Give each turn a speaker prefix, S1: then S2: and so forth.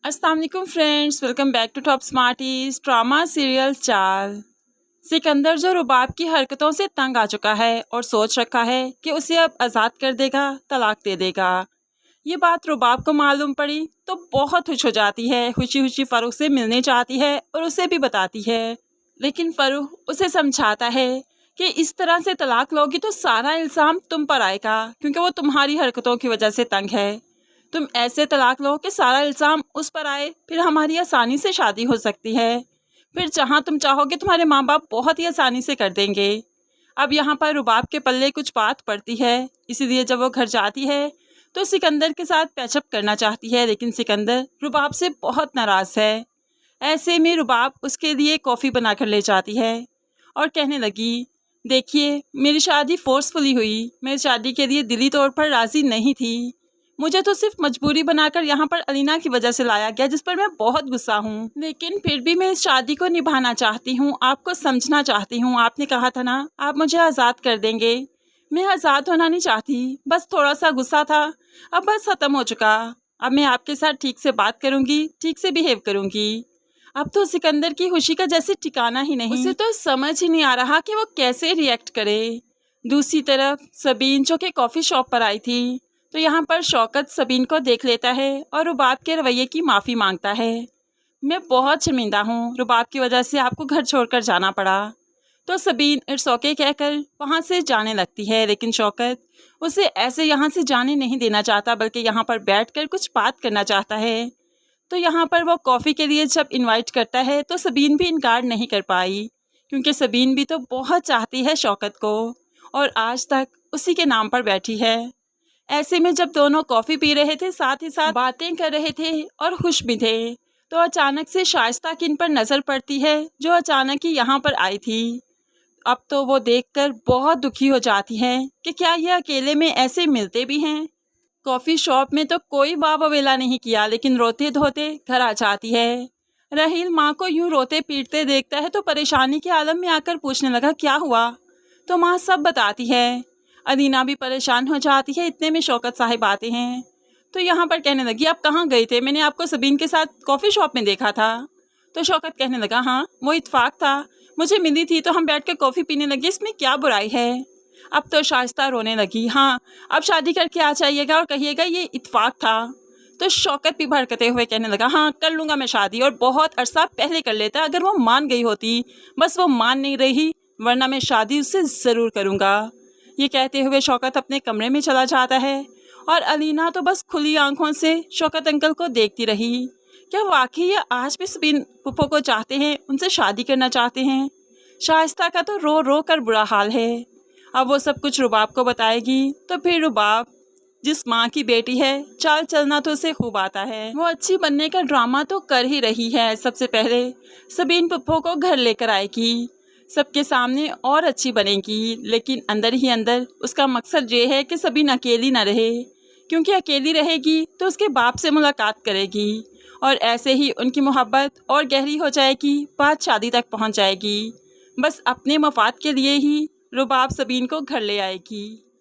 S1: अस्सलाम वालेकुम friends, welcome back to top smarties drama serial Chaal. Sikandar जो रुबाब की हरकतों से तंग आ चुका है और सोच रखा है कि उसे अब आज़ाद कर देगा, तलाक दे देगा। ये बात रुबाब को मालूम पड़ी तो बहुत खुश हो जाती है, खुशी खुशी फ़रूख से मिलने चाहती है और उसे भी बताती है। लेकिन फ़रूख उसे समझाता है कि इस तरह से तलाक लोगी तो सारा इल्ज़ाम तुम पर आएगा, क्योंकि वो तुम्हारी हरकतों की वजह से तंग है। तुम ऐसे तलाक लो कि सारा इल्ज़ाम उस पर आए, फिर हमारी आसानी से शादी हो सकती है। फिर जहाँ तुम चाहोगे तुम्हारे माँ बाप बहुत ही आसानी से कर देंगे। अब यहाँ पर रुबाब के पल्ले कुछ बात पड़ती है, इसीलिए जब वो घर जाती है तो सिकंदर के साथ पैचअप करना चाहती है, लेकिन सिकंदर रुबाब से बहुत नाराज़ है। ऐसे में रुबाब उसके लिए कॉफ़ी बना कर ले जाती है और कहने लगी, देखिए मेरी शादी फोर्सफुली हुई, मैं शादी के लिए दिली तौर पर राज़ी नहीं थी। मुझे तो सिर्फ मजबूरी बनाकर यहाँ पर अलीना की वजह से लाया गया, जिस पर मैं बहुत गुस्सा हूँ। लेकिन फिर भी मैं इस शादी को निभाना चाहती हूँ, आपको समझना चाहती हूँ। आपने कहा था ना आप मुझे आज़ाद कर देंगे। मैं आज़ाद होना नहीं चाहती, बस थोड़ा सा गुस्सा था, अब बस ख़त्म हो चुका। अब मैं आपके साथ ठीक से बात करूँगी, ठीक से बिहेव करूँगी। अब तो सिकंदर की खुशी का जैसे ठिकाना ही नहीं, उसे तो समझ ही नहीं आ रहा कि वो कैसे रिएक्ट करे। दूसरी तरफ सबीन जो कि कॉफ़ी शॉप पर आई थी, तो यहाँ पर शौकत सबीन को देख लेता है और रुबाब के रवैये की माफ़ी मांगता है। मैं बहुत शर्मिंदा हूँ, रुबाब की वजह से आपको घर छोड़कर जाना पड़ा। तो सबीन इट्स ओके कहकर वहाँ से जाने लगती है, लेकिन शौकत उसे ऐसे यहाँ से जाने नहीं देना चाहता, बल्कि यहाँ पर बैठकर कुछ बात करना चाहता है। तो यहाँ पर वो कॉफ़ी के लिए जब इनवाइट करता है तो सबीन भी इनकार नहीं कर पाई, क्योंकि सबीन भी तो बहुत चाहती है शौकत को और आज तक उसी के नाम पर बैठी है। ऐसे में जब दोनों कॉफ़ी पी रहे थे, साथ ही साथ बातें कर रहे थे और खुश भी थे, तो अचानक से शाइस्ता की इन पर नज़र पड़ती है, जो अचानक ही यहाँ पर आई थी। अब तो वो देखकर बहुत दुखी हो जाती है कि क्या ये अकेले में ऐसे मिलते भी हैं। कॉफ़ी शॉप में तो कोई वाह ववेला नहीं किया, लेकिन रोते धोते घर आ जाती है। राहील माँ को यूँ रोते पीटते देखता है तो परेशानी के आलम में आकर पूछने लगा, क्या हुआ? तो माँ सब बताती है। अदीना भी परेशान हो जाती है, इतने में शौकत साहिब आते हैं। तो यहाँ पर कहने लगी, आप कहाँ गए थे? मैंने आपको सबीन के साथ कॉफ़ी शॉप में देखा था। तो शौकत कहने लगा, हाँ वो इत्फाक था, मुझे मिली थी तो हम बैठ कर कॉफ़ी पीने लगे, इसमें क्या बुराई है। अब तो शाइस्ता रोने लगी, हाँ अब शादी करके आ जाइएगा और कहिएगा ये इत्फाक था। तो शौकत भी भड़कते हुए कहने लगा, हाँ कर लूँगा मैं शादी, और बहुत अरसा पहले कर लेता अगर वो मान गई होती। बस वो मान नहीं रही, वरना मैं शादी उससे ज़रूर करूँगा। ये कहते हुए शौकत अपने कमरे में चला जाता है और अलीना तो बस खुली आंखों से शौकत अंकल को देखती रही। क्या वाकई ये आज भी सबीन पुप्पो को चाहते हैं, उनसे शादी करना चाहते हैं? शाइस्ता का तो रो रो कर बुरा हाल है। अब वो सब कुछ रुबाब को बताएगी तो फिर रुबाब जिस माँ की बेटी है, चाल चलना तो उसे खूब आता है। वो अच्छी बनने का ड्रामा तो कर ही रही है। सबसे पहले सबीन पुप्पो को घर लेकर आएगी, सबके सामने और अच्छी बनेगी, लेकिन अंदर ही अंदर उसका मकसद ये है कि सबीन अकेली ना रहे, क्योंकि अकेली रहेगी तो उसके बाप से मुलाकात करेगी और ऐसे ही उनकी मोहब्बत और गहरी हो जाएगी, बात शादी तक पहुंच जाएगी। बस अपने मफाद के लिए ही रुबाब सबीन को घर ले आएगी।